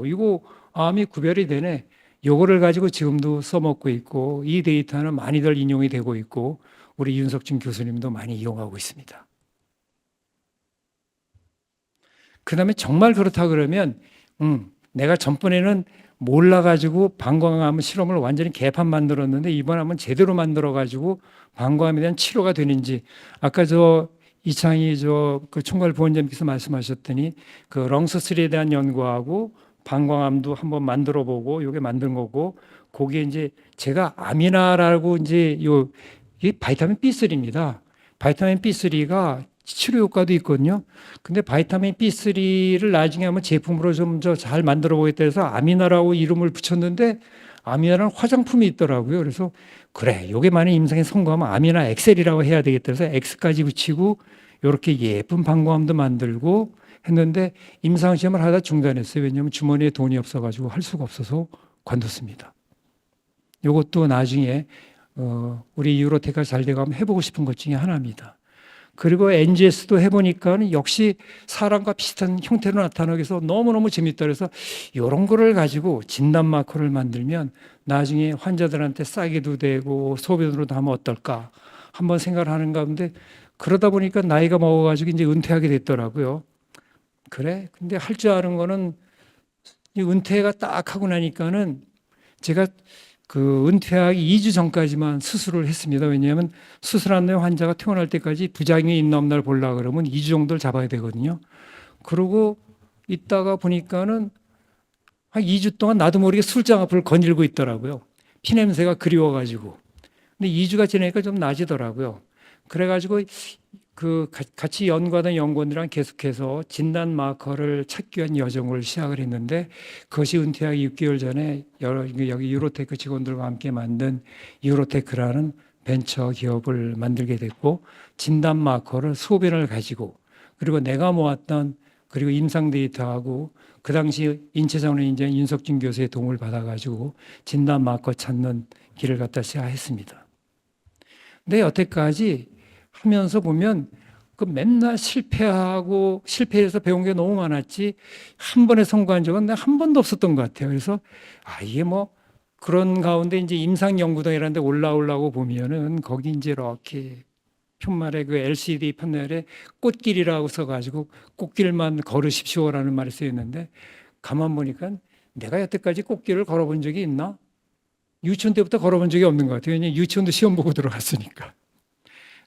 이거 암이 구별이 되네. 요거를 가지고 지금도 써먹고 있고 이 데이터는 많이들 인용이 되고 있고 우리 윤석준 교수님도 많이 이용하고 있습니다. 그 다음에 정말 그렇다 그러면 내가 전번에는 몰라가지고 방광암 실험을 완전히 개판 만들었는데 이번에 한번 제대로 만들어가지고 방광암에 대한 치료가 되는지 아까 이창희 그 총괄 부원장님께서 말씀하셨더니 그 렁스3에 대한 연구하고 방광암도 한번 만들어보고 요게 만든 거고 거기에 이제 제가 아미나라고 이제 이 바이타민 B3입니다. 바이타민 B3가 치료 효과도 있거든요. 근데 바이타민 B3를 나중에 한번 제품으로 좀 잘 만들어 보겠다 해서 아미나라고 이름을 붙였는데 아미나라는 화장품이 있더라고요. 그래서 그래, 요게 만약 임상에 성공하면 아미나 엑셀이라고 해야 되겠다 해서 X까지 붙이고 이렇게 예쁜 방광암도 만들고 했는데 임상시험을 하다 중단했어요. 왜냐하면 주머니에 돈이 없어가지고 할 수가 없어서 관뒀습니다. 이것도 나중에 우리 유로테크가 잘 돼가면 해보고 싶은 것 중에 하나입니다. 그리고 NGS도 해보니까 역시 사람과 비슷한 형태로 나타나기 위해서 너무너무 재밌다 그래서 이런 거를 가지고 진단 마커를 만들면 나중에 환자들한테 싸게도 되고 소변으로도 하면 어떨까 한번 생각을 하는 가운데 그러다 보니까 나이가 먹어가지고 이제 은퇴하게 됐더라고요. 그래? 근데 할 줄 아는 거는 이 은퇴가 딱 하고 나니까는 제가 그 은퇴하기 2주 전까지만 수술을 했습니다. 왜냐하면 수술한 다음에 환자가 퇴원할 때까지 부작용이 있나 없나를 보려고 그러면 2주 정도를 잡아야 되거든요. 그러고 있다가 보니까는 한 2주 동안 나도 모르게 술장 앞을 거닐고 있더라고요. 피냄새가 그리워가지고. 근데 2주가 지나니까 좀 나아지더라고요. 그래가지고 그 같이 연구하던 연구원들이랑 계속해서 진단 마커를 찾기 위한 여정을 시작을 했는데 그것이 은퇴하기 6개월 전에 여기 유로테크 직원들과 함께 만든 유로테크라는 벤처 기업을 만들게 됐고 진단 마커를 소변을 가지고 그리고 내가 모았던 그리고 임상 데이터하고 그 당시 인체장애인자 윤석준 교수의 도움을 받아가지고 진단 마커 찾는 길을 갖다 시작했습니다. 근데 여태까지 하면서 보면 그 맨날 실패해서 배운 게 너무 많았지 한 번에 성공한 적은 한 번도 없었던 것 같아요. 그래서 이게 뭐 그런 가운데 이제 임상연구동이라는 데 올라오려고 보면은 거기 이제 이렇게 편말에 그 LCD 판넬에 꽃길이라고 써가지고 꽃길만 걸으십시오라는 말이 쓰였는데 가만 보니까 내가 여태까지 꽃길을 걸어본 적이 있나? 유치원 때부터 걸어본 적이 없는 것 같아요. 왜냐하면 유치원도 시험 보고 들어갔으니까.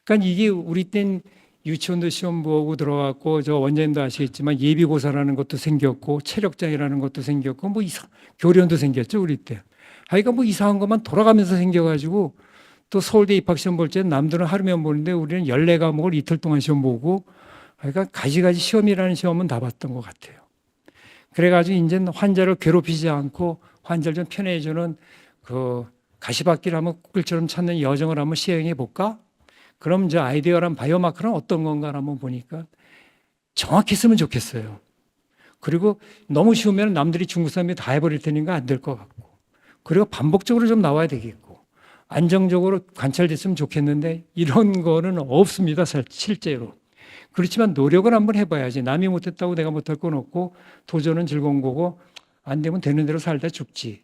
그러니까 이게 우리 땐 유치원도 시험 보고 들어갔고 저 원장님도 아시겠지만 예비고사라는 것도 생겼고 체력장애라는 것도 생겼고 뭐 교련도 생겼죠 우리 때. 하여간 뭐 이상한 것만 돌아가면서 생겨가지고 또 서울대 입학시험 볼 때는 남들은 하루면 보는데 우리는 14과목을 이틀 동안 시험 보고 하여간 가지가지 시험이라는 시험은 다 봤던 것 같아요. 그래가지고 이제는 환자를 괴롭히지 않고 환자를 좀 편해주는 그 가시밭길 한번 꿀처럼 찾는 여정을 한번 시행해 볼까? 그럼 이제 아이디어란 바이오마커는 어떤 건가 한번 보니까 정확했으면 좋겠어요. 그리고 너무 쉬우면 남들이 중국 사람이 다 해버릴 테니까 안 될 것 같고, 그리고 반복적으로 좀 나와야 되겠고, 안정적으로 관찰됐으면 좋겠는데 이런 거는 없습니다, 실제로. 그렇지만 노력을 한번 해봐야지. 남이 못했다고 내가 못할 건 없고, 도전은 즐거운 거고, 안 되면 되는 대로 살다 죽지.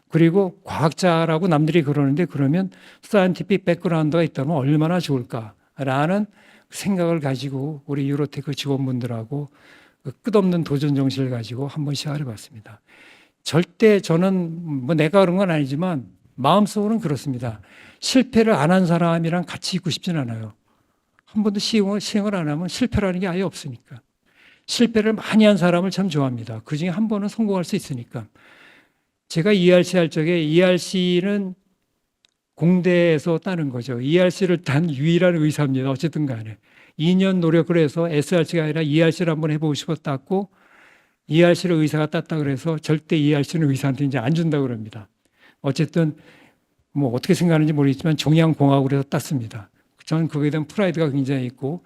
그리고 과학자라고 남들이 그러는데 그러면 사이언티픽 백그라운드가 있다면 얼마나 좋을까라는 생각을 가지고 우리 유로테크 직원분들하고 그 끝없는 도전 정신을 가지고 한번 시작을 해봤습니다. 절대 저는 뭐 내가 그런 건 아니지만 마음속으로는 그렇습니다. 실패를 안 한 사람이랑 같이 있고 싶진 않아요. 한 번도 시행을 안 하면 실패라는 게 아예 없으니까. 실패를 많이 한 사람을 참 좋아합니다. 그중에 한 번은 성공할 수 있으니까. 제가 ERC 할 적에 ERC는 공대에서 따는 거죠. ERC를 딴 유일한 의사입니다. 어쨌든 간에. 2년 노력을 해서 SRC가 아니라 ERC를 한번 해보고 싶어 땄고, ERC를 의사가 땄다 그래서 절대 ERC는 의사한테 이제 안 준다고 그럽니다. 어쨌든 뭐 어떻게 생각하는지 모르겠지만 종양공학으로 해서 땄습니다. 저는 그거에 대한 프라이드가 굉장히 있고,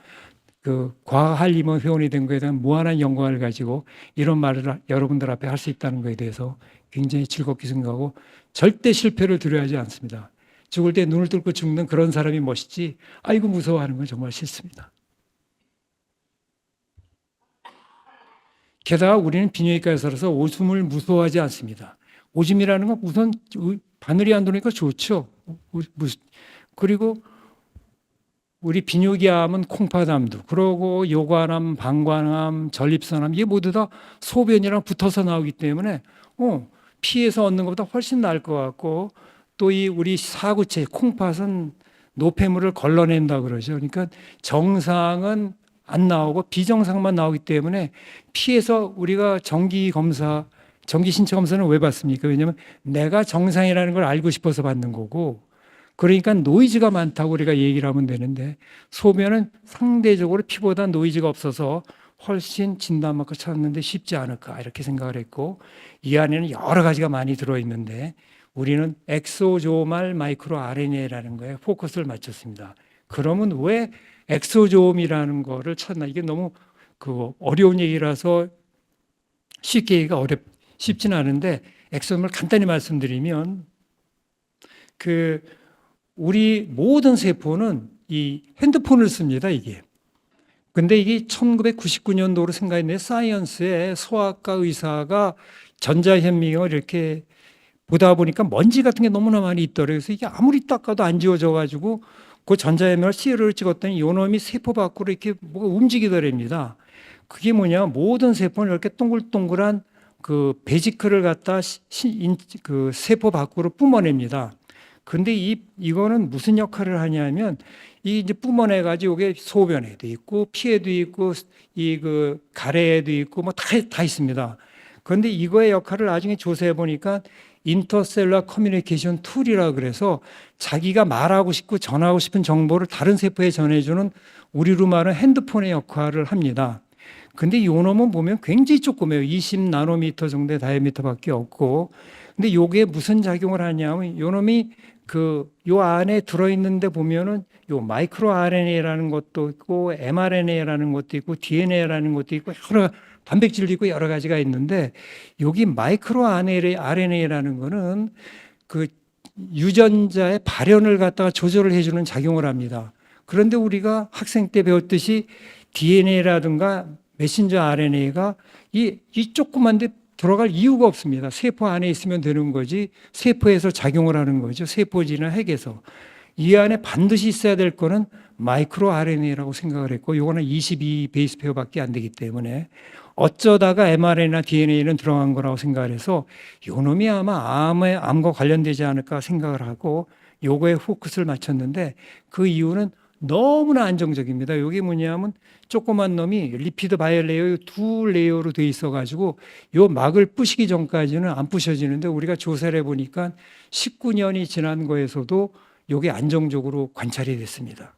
그 과학할림원 회원이 된 거에 대한 무한한 영광을 가지고 이런 말을 여러분들 앞에 할 수 있다는 거에 대해서 굉장히 즐겁게 생각하고, 절대 실패를 두려워하지 않습니다. 죽을 때 눈을 뚫고 죽는 그런 사람이 멋있지, 아이고 무서워하는 건 정말 싫습니다. 게다가 우리는 비뇨기과에 살아서 오줌을 무서워하지 않습니다. 오줌이라는 건 우선 바늘이 안 도니까 좋죠. 그리고 우리 비뇨기암은 콩팥암도, 그러고 요관암, 방광암, 전립선암, 이게 모두 다 소변이랑 붙어서 나오기 때문에 피해서 얻는 것보다 훨씬 나을 것 같고, 또 이 우리 사구체 콩팥은 노폐물을 걸러낸다 그러죠. 그러니까 정상은 안 나오고 비정상만 나오기 때문에 피해서 우리가 정기 신체 검사는 왜 받습니까? 왜냐하면 내가 정상이라는 걸 알고 싶어서 받는 거고, 그러니까 노이즈가 많다고 우리가 얘기를 하면 되는데, 소변은 상대적으로 피보다 노이즈가 없어서 훨씬 진단받고 찾는데 쉽지 않을까 이렇게 생각을 했고, 이 안에는 여러 가지가 많이 들어있는데 우리는 엑소조말 마이크로 RNA라는 거에 포커스를 맞췄습니다. 그러면 왜 엑소조음이라는 거를 찾나? 이게 너무 어려운 얘기라서 쉽게 얘기가 쉽지는 않은데, 엑소조음을 간단히 말씀드리면 우리 모든 세포는 이 핸드폰을 씁니다, 이게. 근데 이게 1999년도로 생각했는데, 사이언스의 소아과 의사가 전자현미경을 이렇게 보다 보니까 먼지 같은 게 너무나 많이 있더래요. 그래서 이게 아무리 닦아도 안 지워져가지고 그 전자현미경을 CL을 찍었더니 요놈이 세포 밖으로 이렇게 뭐가 움직이더랍니다. 그게 뭐냐, 모든 세포는 이렇게 동글동글한 그 베지클을 갖다 그 세포 밖으로 뿜어냅니다. 근데 이거는 무슨 역할을 하냐면, 이 이제 뿜어내가지고 이게 소변에도 있고 피에도 있고 그 가래에도 있고 뭐 다 있습니다. 그런데 이거의 역할을 나중에 조사해 보니까 인터셀러 커뮤니케이션 툴이라 그래서 자기가 말하고 싶고 전하고 싶은 정보를 다른 세포에 전해주는, 우리로 말하는 핸드폰의 역할을 합니다. 근데 요 놈은 보면 굉장히 조그매요. 20나노미터 정도의 다이아미터밖에 없고, 근데 요게 무슨 작용을 하냐면, 요 놈이 요 안에 들어있는데 보면은 요 마이크로 RNA라는 것도 있고 mRNA라는 것도 있고 DNA라는 것도 있고 여러 단백질도 있고 여러 가지가 있는데, 여기 마이크로 RNA라는 거는 그 유전자의 발현을 갖다가 조절을 해주는 작용을 합니다. 그런데 우리가 학생 때 배웠듯이 DNA라든가 메신저 RNA가 이 조그만데 들어갈 이유가 없습니다. 세포 안에 있으면 되는 거지, 세포에서 작용을 하는 거죠. 세포지나 핵에서. 이 안에 반드시 있어야 될 거는 마이크로 RNA라고 생각을 했고, 이거는 22 베이스 페어밖에 안 되기 때문에 어쩌다가 mRNA나 DNA는 들어간 거라고 생각을 해서 요 놈이 아마 암과 관련되지 않을까 생각을 하고 요거에 포커스를 맞췄는데, 그 이유는 너무나 안정적입니다. 이게 뭐냐면 조그만 놈이 리피드 바이레이어 2레이어로 돼 있어가지고 요 막을 부시기 전까지는 안 부셔지는데, 우리가 조사를 해보니까 19년이 지난 거에서도 요게 안정적으로 관찰이 됐습니다.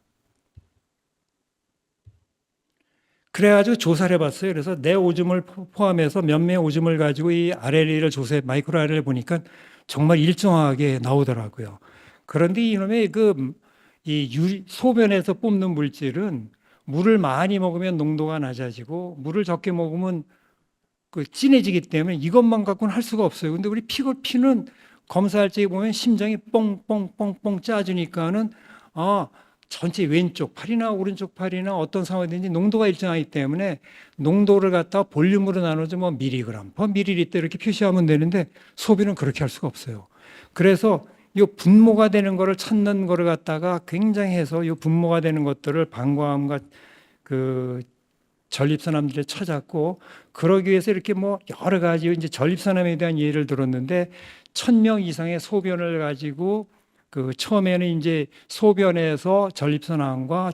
그래가지고 조사를 해봤어요. 그래서 내 오줌을 포함해서 몇 명의 오줌을 가지고 이 RNA를 마이크로 RNA를 보니까 정말 일정하게 나오더라고요. 그런데 이놈의 소변에서 뽑는 물질은 물을 많이 먹으면 농도가 낮아지고 물을 적게 먹으면 진해지기 때문에 이것만 갖고는 할 수가 없어요. 근데 우리 피는 검사할 때 보면 심장이 뻥뻥뻥뻥 짜주니까는 전체 왼쪽 팔이나 오른쪽 팔이나 어떤 상황이든지 농도가 일정하기 때문에 농도를 갖다 볼륨으로 나눠서 뭐 미리그램, 미리리터 이렇게 표시하면 되는데 소변은 그렇게 할 수가 없어요. 그래서 이 분모가 되는 거를 찾는 거를 갖다가 굉장히 해서 이 분모가 되는 것들을 방광암과 전립선암들을 찾았고, 그러기 위해서 이렇게 뭐 여러 가지 이제 전립선암에 대한 예를 들었는데 1000명 이상의 소변을 가지고 처음에는 이제 소변에서 전립선암과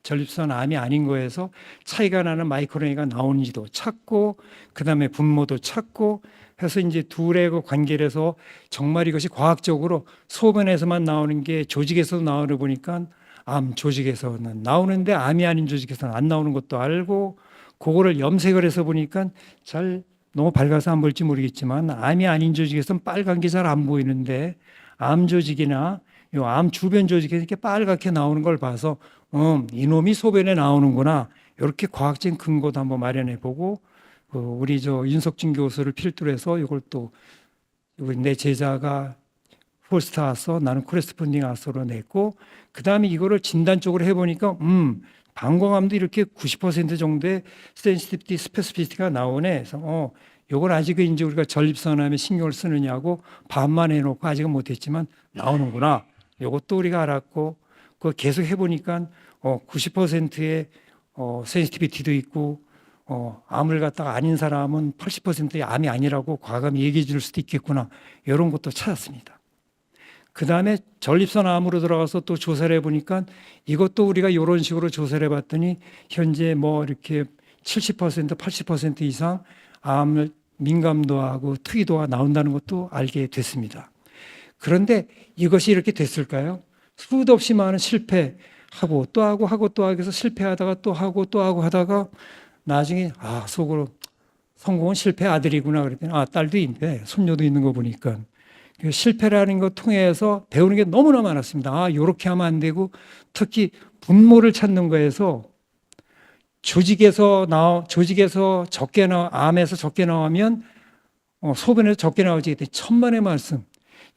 전립선암이 아닌 거에서 차이가 나는 마이크로RNA가 나오는지도 찾고, 그 다음에 분모도 찾고 해서 이제 둘의 관계를 해서 정말 이것이 과학적으로 소변에서만 나오는 게 조직에서도 나오는 보니까 암 조직에서는 나오는데 암이 아닌 조직에서는 안 나오는 것도 알고, 그거를 염색을 해서 보니까 너무 밝아서 안 보일지 모르겠지만 암이 아닌 조직에서는 빨간 게 잘 안 보이는데 암 조직이나 암 주변 조직에서 이렇게 빨갛게 나오는 걸 봐서 이놈이 소변에 나오는구나, 이렇게 과학적인 근거도 한번 마련해 보고, 우리 윤석진 교수를 필두로 해서 이걸 또 내 제자가 폴스타 아서, 나는 코레스폰딩 아서로 냈고, 그 다음에 이거를 진단 쪽으로 해보니까 방광암도 이렇게 90% 정도의 센시티비티, 스페시피티가 나오네. 그래서 요걸 아직 이제 우리가 전립선암에 신경을 쓰느냐고 반만 해놓고 아직은 못했지만 나오는구나. 요것도 우리가 알았고, 그거 계속 해보니까 90%의 센시티비티도 있고, 암을 갖다가 아닌 사람은 80%의 암이 아니라고 과감히 얘기해 줄 수도 있겠구나, 이런 것도 찾았습니다. 그 다음에 전립선암으로 들어가서 또 조사를 해보니까 이것도 우리가 이런 식으로 조사를 해봤더니 현재 뭐 이렇게 70%, 80% 이상 암을 민감도하고 특이도가 나온다는 것도 알게 됐습니다. 그런데 이것이 이렇게 됐을까요? 수도 없이 많은 실패하고 또 하고 또 하고 해서 실패하다가 또 하고 또 하고 하다가 나중에 속으로 성공은 실패 아들이구나 그랬더니 딸도 있네, 손녀도 있는 거 보니까 실패라는 것 통해서 배우는 게 너무나 많았습니다. 이렇게 하면 안 되고, 특히 분모를 찾는 거에서 조직에서 암에서 적게 나오면 소변에서 적게 나오지. 천만의 말씀.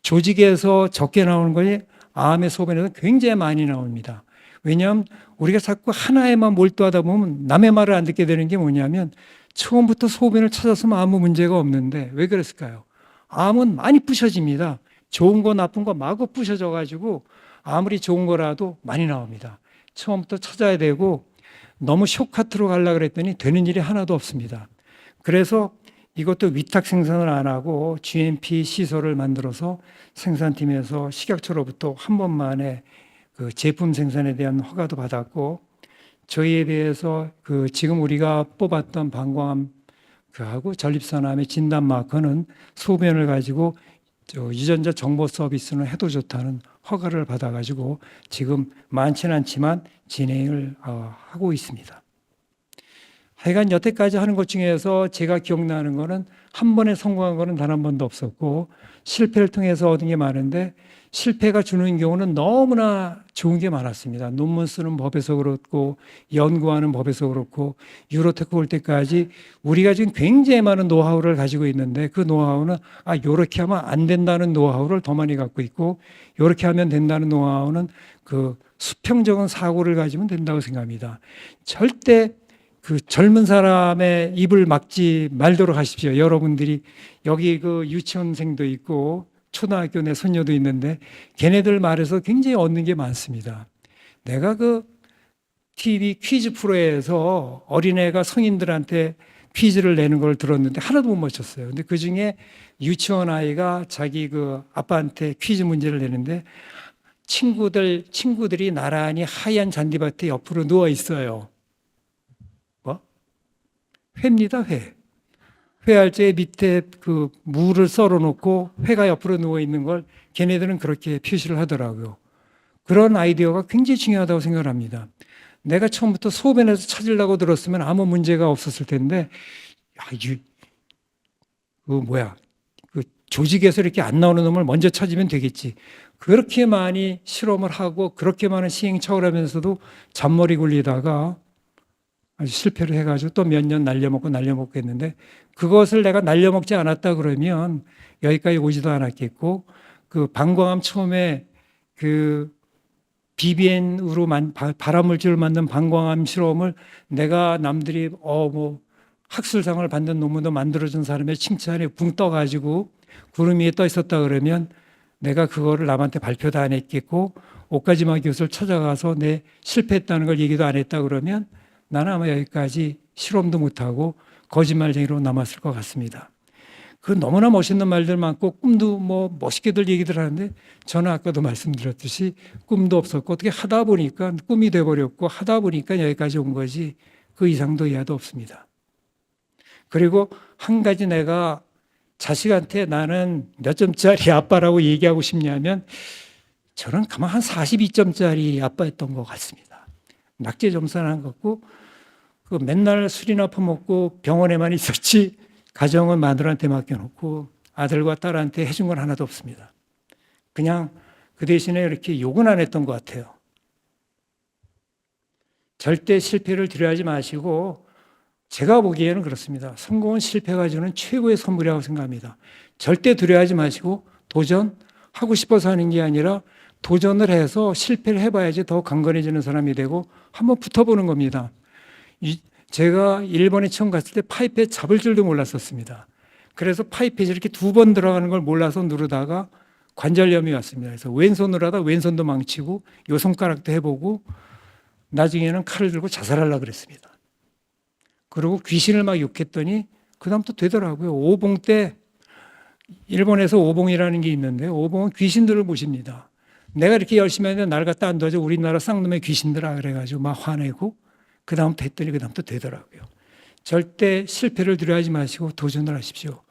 조직에서 적게 나오는 거에 암의 소변에서 굉장히 많이 나옵니다. 왜냐하면 우리가 자꾸 하나에만 몰두하다 보면 남의 말을 안 듣게 되는 게 뭐냐면, 처음부터 소변을 찾았으면 아무 문제가 없는데 왜 그랬을까요? 암은 많이 부셔집니다. 좋은 거 나쁜 거 마구 부셔져 가지고 아무리 좋은 거라도 많이 나옵니다. 처음부터 찾아야 되고, 너무 쇼카트로 가려고 그랬더니 되는 일이 하나도 없습니다. 그래서 이것도 위탁 생산을 안 하고 GMP 시설을 만들어서 생산팀에서 식약처로부터 한 번만에 제품 생산에 대한 허가도 받았고, 저희에 대해서 지금 우리가 뽑았던 방광암 하고 전립선암의 진단 마커는 소변을 가지고 유전자 정보 서비스는 해도 좋다는 허가를 받아가지고 지금 많지는 않지만 진행을 하고 있습니다. 하여간 여태까지 하는 것 중에서 제가 기억나는 거는 한 번에 성공한 거는 단 한 번도 없었고, 실패를 통해서 얻은 게 많은데 실패가 주는 경우는 너무나 좋은 게 많았습니다. 논문 쓰는 법에서 그렇고 연구하는 법에서 그렇고, 유로테크 올 때까지 우리가 지금 굉장히 많은 노하우를 가지고 있는데, 그 노하우는 요렇게 하면 안 된다는 노하우를 더 많이 갖고 있고, 요렇게 하면 된다는 노하우는 수평적인 사고를 가지면 된다고 생각합니다. 절대 젊은 사람의 입을 막지 말도록 하십시오. 여러분들이 여기 유치원생도 있고 초등학교 내 손녀도 있는데 걔네들 말에서 굉장히 얻는 게 많습니다. 내가 TV 퀴즈 프로에서 어린애가 성인들한테 퀴즈를 내는 걸 들었는데 하나도 못 맞췄어요. 근데 그 중에 유치원 아이가 자기 아빠한테 퀴즈 문제를 내는데 친구들이 나란히 하얀 잔디밭에 옆으로 누워 있어요. 회입니다, 회. 회알제 밑에 무를 썰어 놓고 회가 옆으로 누워 있는 걸 걔네들은 그렇게 표시를 하더라고요. 그런 아이디어가 굉장히 중요하다고 생각을 합니다. 내가 처음부터 소변에서 찾으려고 들었으면 아무 문제가 없었을 텐데, 그 조직에서 이렇게 안 나오는 놈을 먼저 찾으면 되겠지. 그렇게 많이 실험을 하고 그렇게 많은 시행착오를 하면서도 잔머리 굴리다가 아주 실패를 해가지고 또 몇 년 날려먹고 했는데, 그것을 내가 날려먹지 않았다 그러면 여기까지 오지도 않았겠고, 그 방광암 처음에 그 BBN으로 발암물질을 만든 방광암 실험을 내가 남들이 학술상을 받는 논문도 만들어준 사람의 칭찬에 붕 떠가지고 구름 위에 떠 있었다 그러면 내가 그거를 남한테 발표도 안 했겠고, 오카지마 교수를 찾아가서 내 실패했다는 걸 얘기도 안 했다 그러면 나는 아마 여기까지 실험도 못하고 거짓말쟁이로 남았을 것 같습니다. 그 너무나 멋있는 말들 많고 꿈도 멋있게들 얘기들 하는데, 저는 아까도 말씀드렸듯이 꿈도 없었고 어떻게 하다 보니까 꿈이 돼버렸고 하다 보니까 여기까지 온 거지 그 이상도 이하도 없습니다. 그리고 한 가지 내가 자식한테 나는 몇 점짜리 아빠라고 얘기하고 싶냐면, 저는 가만 한 42점짜리 아빠였던 것 같습니다. 낙제 점수는 안 갖고 그 맨날 술이나 퍼먹고 병원에만 있었지 가정은 마누라한테 맡겨놓고 아들과 딸한테 해준 건 하나도 없습니다. 그냥 그 대신에 이렇게 욕은 안 했던 것 같아요. 절대 실패를 두려워하지 마시고, 제가 보기에는 그렇습니다. 성공은 실패가 주는 최고의 선물이라고 생각합니다. 절대 두려워하지 마시고 도전하고 싶어서 하는 게 아니라 도전을 해서 실패를 해봐야지 더 강건해지는 사람이 되고 한번 붙어보는 겁니다. 제가 일본에 처음 갔을 때 파이프에 잡을 줄도 몰랐었습니다. 그래서 파이프에 이렇게 2번 들어가는 걸 몰라서 누르다가 관절염이 왔습니다. 그래서 왼손으로 하다 왼손도 망치고 요 손가락도 해보고 나중에는 칼을 들고 자살하려고 그랬습니다. 그리고 귀신을 막 욕했더니 그다음부터 되더라고요. 오봉 때 일본에서 오봉이라는 게 있는데, 오봉은 귀신들을 모십니다. 내가 이렇게 열심히 하는데 날 갖다 안 도와줘, 우리나라 쌍놈의 귀신들아 그래가지고 막 화내고 그다음부터 했더니 그다음부터 되더라고요. 절대 실패를 두려워하지 마시고 도전을 하십시오.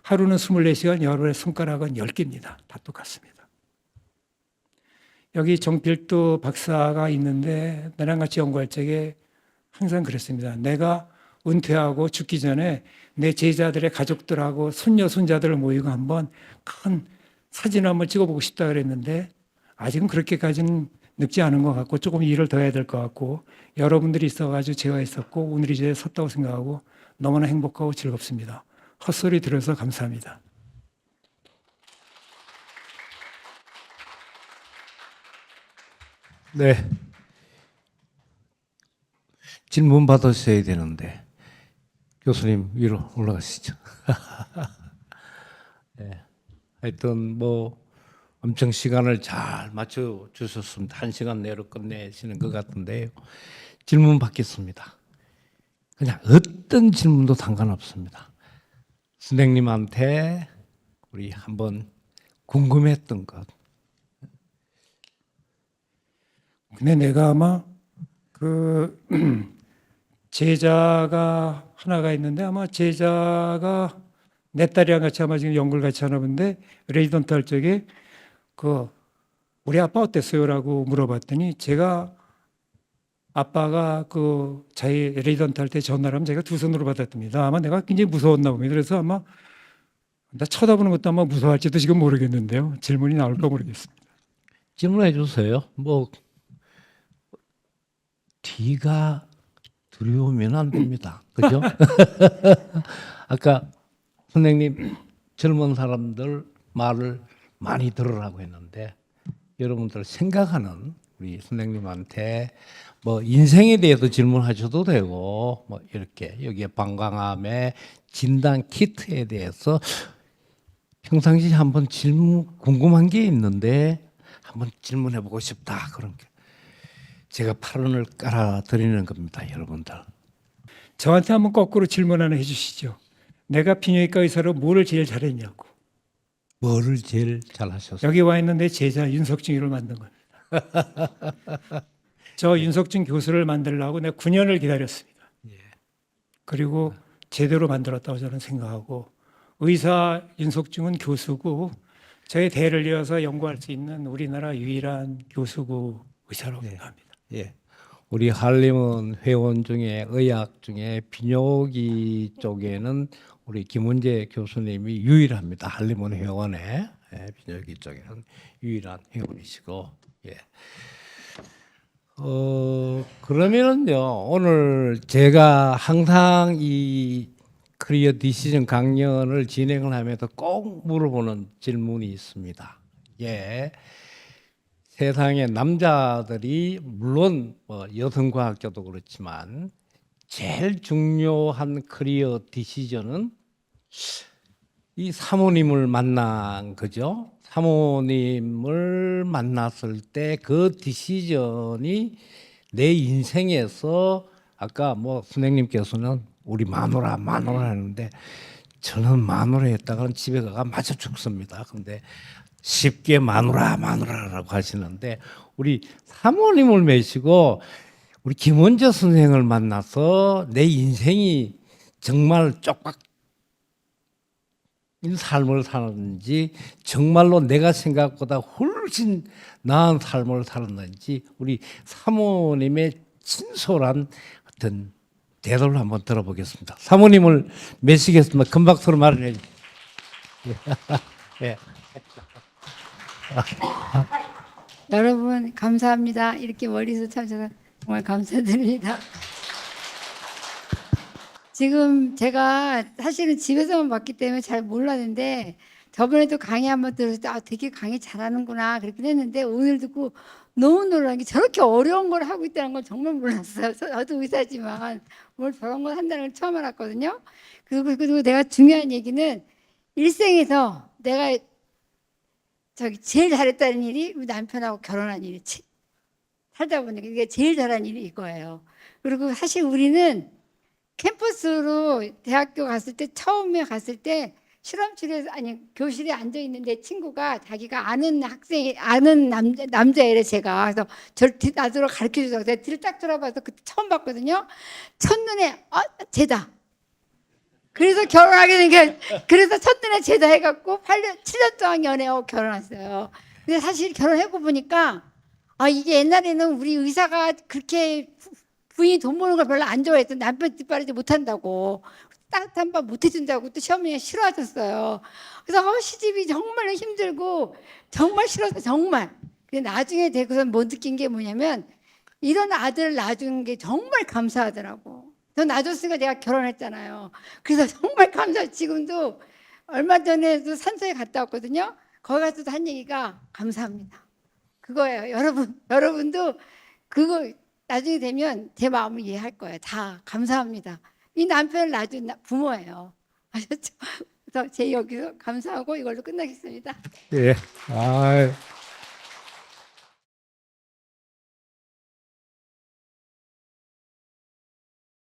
하루는 24시간, 여러분의 손가락은 10개입니다. 다 똑같습니다. 여기 정필도 박사가 있는데 나랑 같이 연구할 적에 항상 그랬습니다. 내가 은퇴하고 죽기 전에 내 제자들의 가족들하고 손녀, 손자들을 모이고 한번 큰 사진 한번 찍어보고 싶다 그랬는데, 아직은 그렇게까지는 늙지 않은 것 같고 조금 일을 더 해야 될 것 같고, 여러분들이 있어가지고 제가 있었고 오늘 이 자리에 섰다고 생각하고 너무나 행복하고 즐겁습니다. 헛소리 들어서 감사합니다. 네. 질문 받으셔야 되는데 교수님 위로 올라가시죠. 네. 하여튼 엄청 시간을 잘 맞춰 주셨습니다. 1시간 내로 끝내시는 것 같은데요. 질문 받겠습니다. 그냥 어떤 질문도 상관없습니다. 선생님한테 우리 한번 궁금했던 것. 근데 내가 아마 그 제자가 하나가 있는데, 아마 제자가 내 딸이랑 같이 아마 지금 연구를 같이 하나 본데, 레지던트 할 적에 우리 아빠 어땠어요라고 물어봤더니, 제가 아빠가 자기 레지던트 할 때 전화를 하면 제가 2손으로 받았답니다. 아마 내가 굉장히 무서웠나 봅니다. 그래서 아마 나 쳐다보는 것도 아마 무서워할지도 지금 모르겠는데요. 질문이 나올까 모르겠습니다. 질문해 주세요. 뒤가 두려우면 안 됩니다. 그죠? 아까 선생님 젊은 사람들 말을 많이 들으라고 했는데, 여러분들 생각하는 우리 선생님한테 인생에 대해서 질문하셔도 되고, 이렇게 여기에 방광암의 진단 키트에 대해서 평상시에 한번 궁금한 게 있는데 한번 질문해 보고 싶다, 그런 게 제가 8원을 깔아 드리는 겁니다, 여러분들. 저한테 한번 거꾸로 질문 하나 해주시죠. 내가 비뇨기과 의사로 뭐를 제일 잘했냐고. 뭐를 제일 잘하셨어요? 여기 와 있는 내 제자 윤석준이를 만든 겁니다. 저 윤석준 교수를 만들려고 내가 9년을 기다렸습니다. 그리고 제대로 만들었다고 저는 생각하고, 의사 윤석준은 교수고 저의 대를 이어서 연구할 수 있는 우리나라 유일한 교수고 의사라고 생각합니다. 예. 우리 한림은 회원 중에 의학 중에 비뇨기 쪽에는 우리 김은재 교수님이 유일합니다. 한림은 회원에 비뇨기 쪽에는 유일한 회원이시고 예. 그러면은요 오늘 제가 항상 이 커리어 디시전 강연을 진행을 하면서 꼭 물어보는 질문이 있습니다. 예. 세상에 남자들이 물론 뭐 여성과학자도 그렇지만 제일 중요한 커리어 디시전은 이 사모님을 만난 거죠. 사모님을 만났을 때 그 디시전이 내 인생에서 아까 뭐 선생님께서는 우리 마누라 하는데 저는 마누라 했다가는 집에 가가 맞아 죽습니다. 근데 쉽게 마누라라고 하시는데 우리 사모님을 모시고 우리 김원재 선생을 만나서 내 인생이 정말 쪽박 삶을 사는지 정말로 내가 생각보다 훨씬 나은 삶을 살았는지 우리 사모님의 진솔한 어떤 대답을 한번 들어보겠습니다. 사모님을 모시겠습니다. 큰 박수로 말을 해주세요. 예. 여러분 감사합니다. 이렇게 멀리서 참여해서 정말 감사드립니다. 지금 제가 사실은 집에서만 봤기 때문에 잘 몰랐는데 저번에도 강의 한번 들었을 때 되게 강의 잘하는구나 그렇긴 했는데 오늘 듣고 너무 놀란 게 저렇게 어려운 걸 하고 있다는 걸 정말 몰랐어요. 저도 의사지만 뭘 저런 걸 한다는 걸 처음 알았거든요. 그리고 내가 중요한 얘기는 일생에서 내가 제일 잘했다는 일이 우리 남편하고 결혼한 일이 살다 보니까 이게 제일 잘한 일이 이거예요. 그리고 사실 우리는 캠퍼스로 대학교 갔을 때 처음에 갔을 때 실험실에서 아니 교실에 앉아 있는 내 친구가 자기가 아는 남자애래 제가 그래서 저를 나더러 가르쳐 주자고 내가 뒤를 딱 돌아봐서 그때 처음 봤거든요. 첫눈에 쟤다. 그래서 결혼하게 된 게 그래서 첫눈에 제자 해갖고 7년 동안 연애하고 결혼했어요. 근데 사실 결혼해고 보니까 이게 옛날에는 우리 의사가 그렇게 부인이 돈 버는 걸 별로 안 좋아했던 남편 뒷바라지 못한다고 따뜻한 밥 못 해준다고 또 시어머니가 싫어하셨어요. 그래서 시집이 정말 힘들고 정말 싫어서 정말. 근데 나중에 되고선 뭐 느낀 게 뭐냐면 이런 아들을 낳아준 게 정말 감사하더라고. 저 낳아줬으니까 내가 결혼했잖아요. 그래서 정말 감사해요. 지금도 얼마 전에도 산소에 갔다 왔거든요. 거기 가서도 한 얘기가 감사합니다. 그거예요. 여러분도 그거 나중에 되면 제 마음을 이해할 거예요. 다 감사합니다. 이 남편을 낳아준 부모예요. 아셨죠? 그래서 제 여기서 감사하고 이걸로 끝나겠습니다. 예.